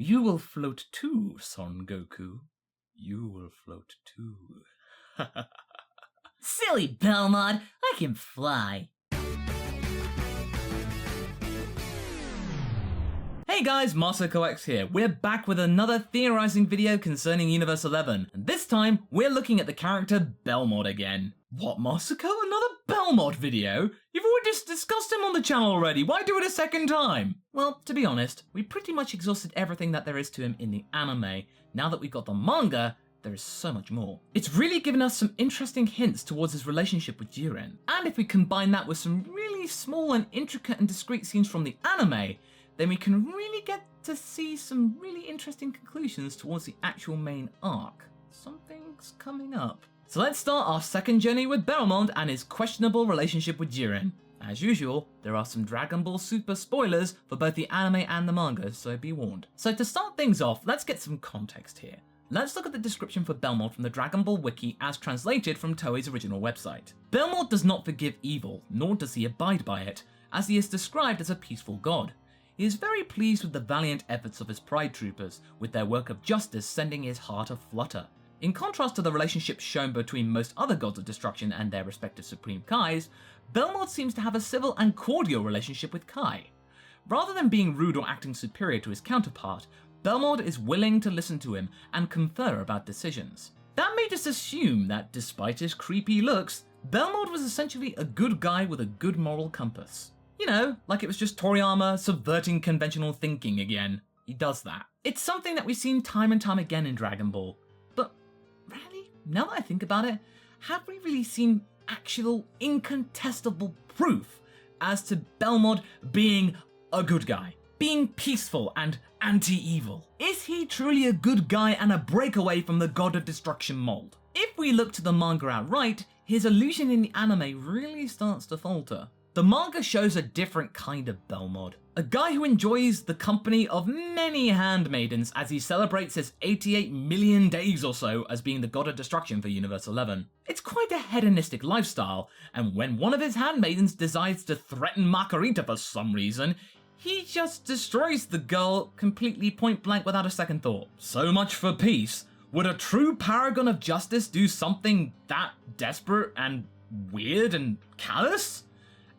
You will float too, Son Goku. You will float too. Silly Belmod, I can fly. Hey guys, MasakoX here. We're back with another theorizing video concerning Universe 11, and this time we're looking at the character Belmod again. What, Masako? Another Belmod video? You've already just discussed him on the channel already, why do it a second time? Well, to be honest, we pretty much exhausted everything that there is to him in the anime. Now that we've got the manga, there is so much more. It's really given us some interesting hints towards his relationship with Jiren, and if we combine that with some really small and intricate and discreet scenes from the anime, then we can really get to see some really interesting conclusions towards the actual main arc. Something's coming up. So let's start our second journey with Belmod and his questionable relationship with Jiren. As usual, there are some Dragon Ball Super spoilers for both the anime and the manga, so be warned. So to start things off, let's get some context here. Let's look at the description for Belmod from the Dragon Ball Wiki as translated from Toei's original website. Belmod does not forgive evil, nor does he abide by it, as he is described as a peaceful god. He is very pleased with the valiant efforts of his pride troopers, with their work of justice sending his heart aflutter. In contrast to the relationship shown between most other gods of destruction and their respective supreme Kais, Belmod seems to have a civil and cordial relationship with Kai. Rather than being rude or acting superior to his counterpart, Belmod is willing to listen to him and confer about decisions. That made us assume that despite his creepy looks, Belmod was essentially a good guy with a good moral compass. You know, like it was just Toriyama subverting conventional thinking again. He does that. It's something that we've seen time and time again in Dragon Ball. But really, now that I think about it, have we really seen actual incontestable proof as to Belmod being a good guy? Being peaceful and anti-evil? Is he truly a good guy and a breakaway from the God of Destruction mold? If we look to the manga outright, his illusion in the anime really starts to falter. The manga shows a different kind of Belmod. A guy who enjoys the company of many handmaidens as he celebrates his 88 million days or so as being the God of Destruction for Universe 11. It's quite a hedonistic lifestyle, and when one of his handmaidens decides to threaten Margarita for some reason, he just destroys the girl completely point blank without a second thought. So much for peace. Would a true paragon of justice do something that desperate and weird and callous?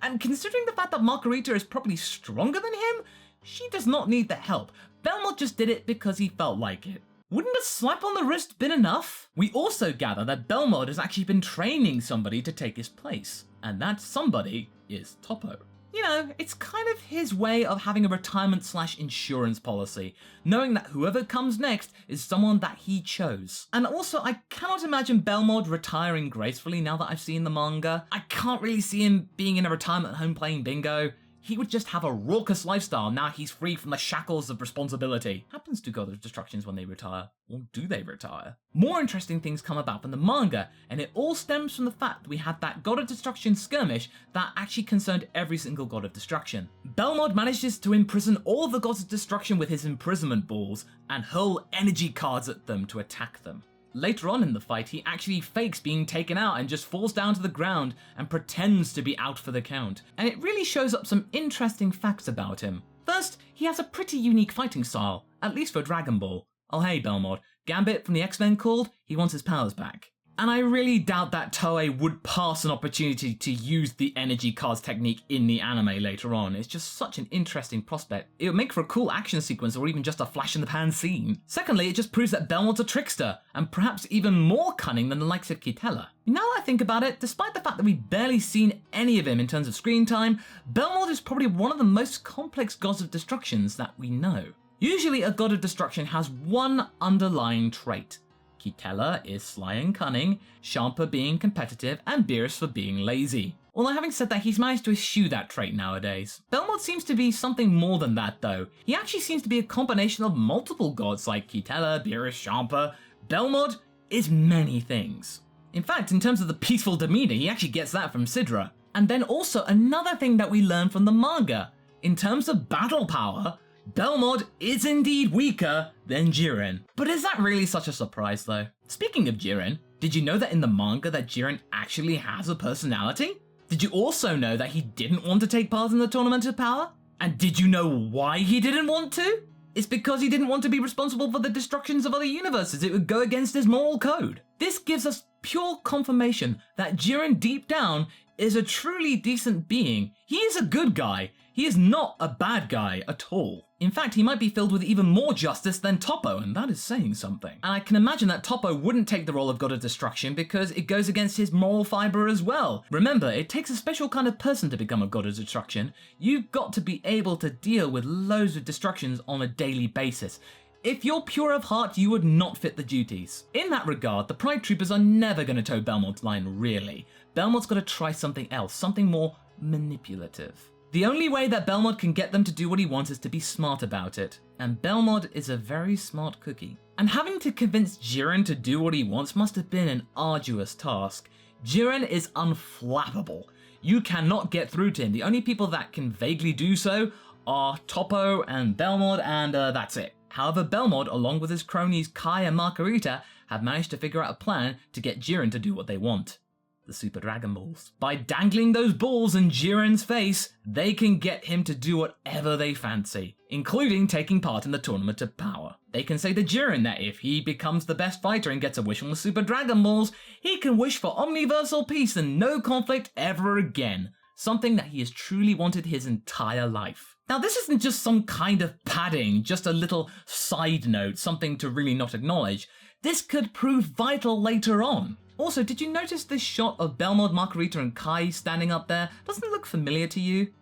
And considering the fact that Margarita is probably stronger than him, she does not need the help. Belmod just did it because he felt like it. Wouldn't a slap on the wrist been enough? We also gather that Belmod has actually been training somebody to take his place, and that somebody is Toppo. You know, it's kind of his way of having a retirement/insurance policy, knowing that whoever comes next is someone that he chose. And also, I cannot imagine Belmod retiring gracefully now that I've seen the manga. I can't really see him being in a retirement home playing bingo. He would just have a raucous lifestyle now he's free from the shackles of responsibility. Happens to God of Destructions when they retire. Or do they retire? More interesting things come about from the manga, and it all stems from the fact that we had that God of Destruction skirmish that actually concerned every single God of Destruction. Belmod manages to imprison all the Gods of Destruction with his imprisonment balls, and hurl energy cards at them to attack them. Later on in the fight, he actually fakes being taken out and just falls down to the ground and pretends to be out for the count. And it really shows up some interesting facts about him. First, he has a pretty unique fighting style, at least for Dragon Ball. Oh hey Belmod, Gambit from the X-Men called, he wants his powers back. And I really doubt that Toei would pass an opportunity to use the energy cards technique in the anime later on. It's just such an interesting prospect. It would make for a cool action sequence or even just a flash in the pan scene. Secondly, it just proves that Belmod's a trickster, and perhaps even more cunning than the likes of Kitella. Now that I think about it, despite the fact that we've barely seen any of him in terms of screen time, Belmod is probably one of the most complex gods of destructions that we know. Usually a god of destruction has one underlying trait. Kitella is sly and cunning, Champa being competitive, and Beerus for being lazy. Although having said that, he's managed to eschew that trait nowadays. Belmod seems to be something more than that though. He actually seems to be a combination of multiple gods like Kitella, Beerus, Champa. Belmod is many things. In fact, in terms of the peaceful demeanor, he actually gets that from Sidra. And then also another thing that we learn from the manga. In terms of battle power, Belmod is indeed weaker than Jiren. But is that really such a surprise though? Speaking of Jiren, did you know that in the manga that Jiren actually has a personality? Did you also know that he didn't want to take part in the Tournament of Power? And did you know why he didn't want to? It's because he didn't want to be responsible for the destructions of other universes. It would go against his moral code. This gives us pure confirmation that Jiren deep down is a truly decent being. He is a good guy. He is not a bad guy at all. In fact, he might be filled with even more justice than Toppo, and that is saying something. And I can imagine that Toppo wouldn't take the role of God of Destruction because it goes against his moral fiber as well. Remember, it takes a special kind of person to become a God of Destruction. You've got to be able to deal with loads of destructions on a daily basis. If you're pure of heart, you would not fit the duties. In that regard, the Pride Troopers are never going to toe Belmod's line, really. Belmod's got to try something else, something more manipulative. The only way that Belmod can get them to do what he wants is to be smart about it, and Belmod is a very smart cookie. And having to convince Jiren to do what he wants must have been an arduous task. Jiren is unflappable. You cannot get through to him. The only people that can vaguely do so are Toppo and Belmod, and that's it. However, Belmod, along with his cronies Kai and Margarita, have managed to figure out a plan to get Jiren to do what they want. The Super Dragon Balls. By dangling those balls in Jiren's face, they can get him to do whatever they fancy, including taking part in the Tournament of Power. They can say to Jiren that if he becomes the best fighter and gets a wish on the Super Dragon Balls, he can wish for omniversal peace and no conflict ever again, something that he has truly wanted his entire life. Now, this isn't just some kind of padding, just a little side note, something to really not acknowledge. This could prove vital later on. Also, did you notice this shot of Belmod, Margarita, and Kai standing up there? Doesn't it look familiar to you?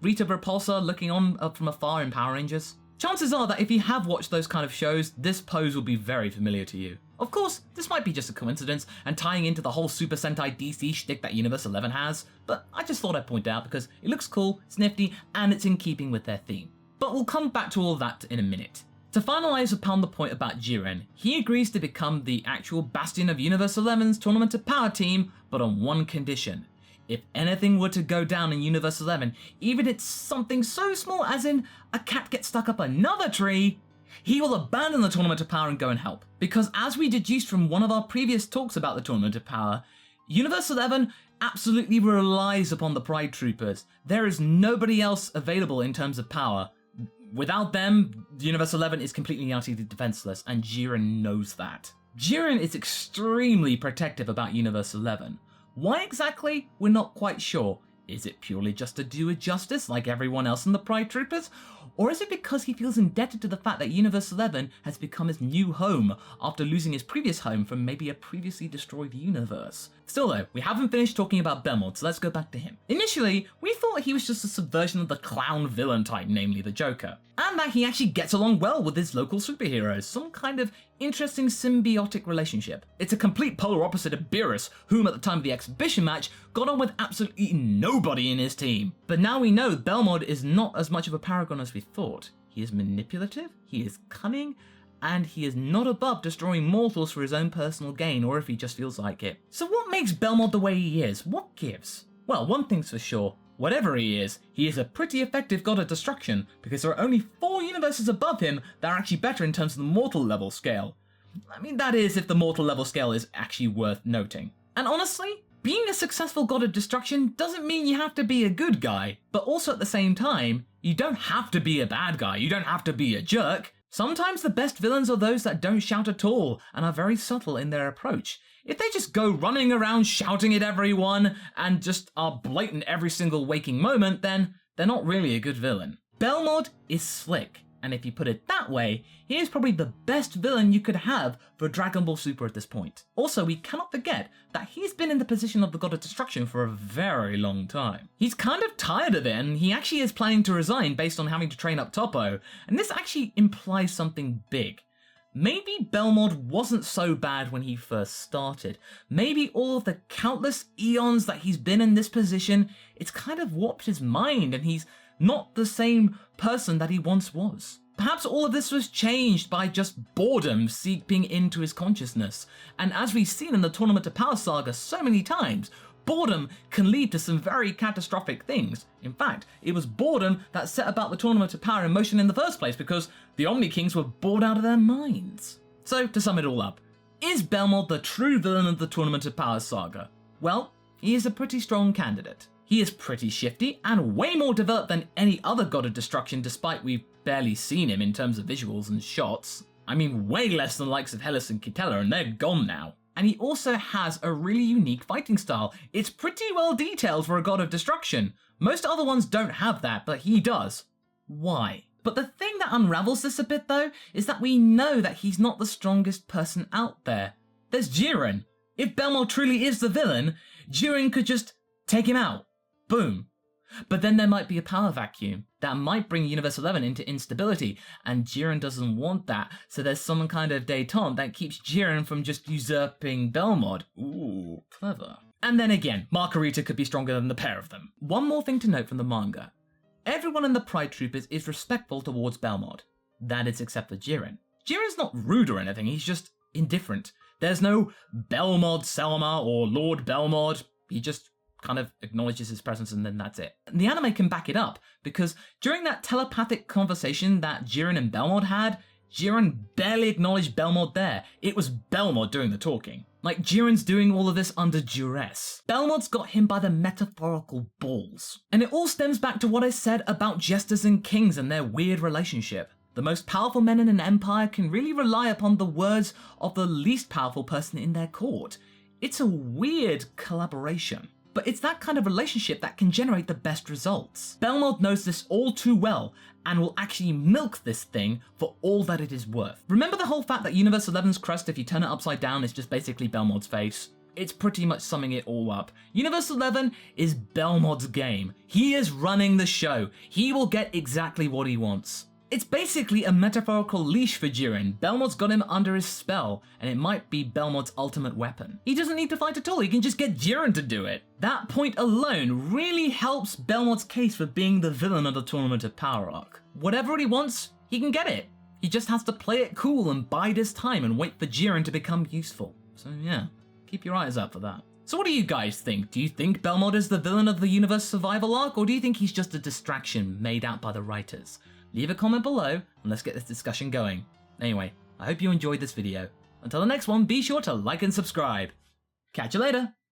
Rita Repulsa looking on up from afar in Power Rangers? Chances are that if you have watched those kind of shows, this pose will be very familiar to you. Of course, this might be just a coincidence and tying into the whole Super Sentai DC shtick that Universe 11 has, but I just thought I'd point out because it looks cool, it's nifty, and it's in keeping with their theme. But we'll come back to all of that in a minute. To finalize upon the point about Jiren, he agrees to become the actual bastion of Universe 11's Tournament of Power team, but on one condition. If anything were to go down in Universe 11, even if it's something so small as in a cat gets stuck up another tree, he will abandon the Tournament of Power and go and help. Because as we deduced from one of our previous talks about the Tournament of Power, Universe 11 absolutely relies upon the Pride Troopers. There is nobody else available in terms of power. Without them, Universe 11 is completely and utterly defenseless, and Jiren knows that. Jiren is extremely protective about Universe 11. Why exactly? We're not quite sure. Is it purely just to do with justice, like everyone else in the Pride Troopers? Or is it because he feels indebted to the fact that Universe 11 has become his new home after losing his previous home from maybe a previously destroyed universe? Still though, we haven't finished talking about Belmod, so let's go back to him. Initially, we thought he was just a subversion of the clown villain type, namely the Joker. And that he actually gets along well with his local superheroes, some kind of interesting symbiotic relationship. It's a complete polar opposite of Beerus, whom at the time of the exhibition match got on with absolutely nobody in his team. But now we know Belmod is not as much of a paragon as we thought. He is manipulative, he is cunning, and he is not above destroying mortals for his own personal gain, or if he just feels like it. So what makes Belmod the way he is? What gives? Well, one thing's for sure. Whatever he is a pretty effective god of destruction, because there are only 4 universes above him that are actually better in terms of the mortal level scale. I mean, that is if the mortal level scale is actually worth noting. And honestly, being a successful god of destruction doesn't mean you have to be a good guy, but also at the same time, you don't have to be a bad guy, you don't have to be a jerk. Sometimes the best villains are those that don't shout at all and are very subtle in their approach. If they just go running around shouting at everyone and just are blatant every single waking moment, then they're not really a good villain. Belmod is slick, and if you put it that way, he is probably the best villain you could have for Dragon Ball Super at this point. Also, we cannot forget that he's been in the position of the God of Destruction for a very long time. He's kind of tired of it, and he actually is planning to resign based on having to train up Toppo, and this actually implies something big. Maybe Belmod wasn't so bad when he first started. Maybe all of the countless eons that he's been in this position, it's kind of warped his mind and he's not the same person that he once was. Perhaps all of this was changed by just boredom seeping into his consciousness. And as we've seen in the Tournament of Power saga so many times, boredom can lead to some very catastrophic things. In fact, it was boredom that set about the Tournament of Power in motion in the first place because the Omni Kings were bored out of their minds. So, to sum it all up, is Belmod the true villain of the Tournament of Power saga? Well, he is a pretty strong candidate. He is pretty shifty and way more developed than any other god of destruction, despite we've barely seen him in terms of visuals and shots. I mean, way less than the likes of Hellas and Kitella, and they're gone now. And he also has a really unique fighting style. It's pretty well detailed for a god of destruction. Most other ones don't have that, but he does. Why? But the thing that unravels this a bit though, is that we know that he's not the strongest person out there. There's Jiren. If Belmod truly is the villain, Jiren could just take him out. Boom. But then there might be a power vacuum that might bring Universe 11 into instability, and Jiren doesn't want that, so there's some kind of détente that keeps Jiren from just usurping Belmod. Ooh, clever. And then again, Margarita could be stronger than the pair of them. One more thing to note from the manga. Everyone in the Pride Troopers is respectful towards Belmod. That is except for Jiren. Jiren's not rude or anything, he's just indifferent. There's no Belmod Selma or Lord Belmod, he just kind of acknowledges his presence and then that's it. And the anime can back it up, because during that telepathic conversation that Jiren and Belmod had, Jiren barely acknowledged Belmod there. It was Belmod doing the talking. Like, Jiren's doing all of this under duress. Belmod's got him by the metaphorical balls. And it all stems back to what I said about jesters and kings and their weird relationship. The most powerful men in an empire can really rely upon the words of the least powerful person in their court. It's a weird collaboration. But it's that kind of relationship that can generate the best results. Belmod knows this all too well, and will actually milk this thing for all that it is worth. Remember the whole fact that Universe 11's crest, if you turn it upside down, is just basically Belmod's face? It's pretty much summing it all up. Universe 11 is Belmod's game. He is running the show. He will get exactly what he wants. It's basically a metaphorical leash for Jiren. Belmod's got him under his spell, and it might be Belmod's ultimate weapon. He doesn't need to fight at all, he can just get Jiren to do it. That point alone really helps Belmod's case for being the villain of the Tournament of Power arc. Whatever he wants, he can get it. He just has to play it cool and bide his time and wait for Jiren to become useful. So yeah, keep your eyes out for that. So what do you guys think? Do you think Belmod is the villain of the Universe Survival arc, or do you think he's just a distraction made out by the writers? Leave a comment below and let's get this discussion going. Anyway, I hope you enjoyed this video. Until the next one, be sure to like and subscribe. Catch you later!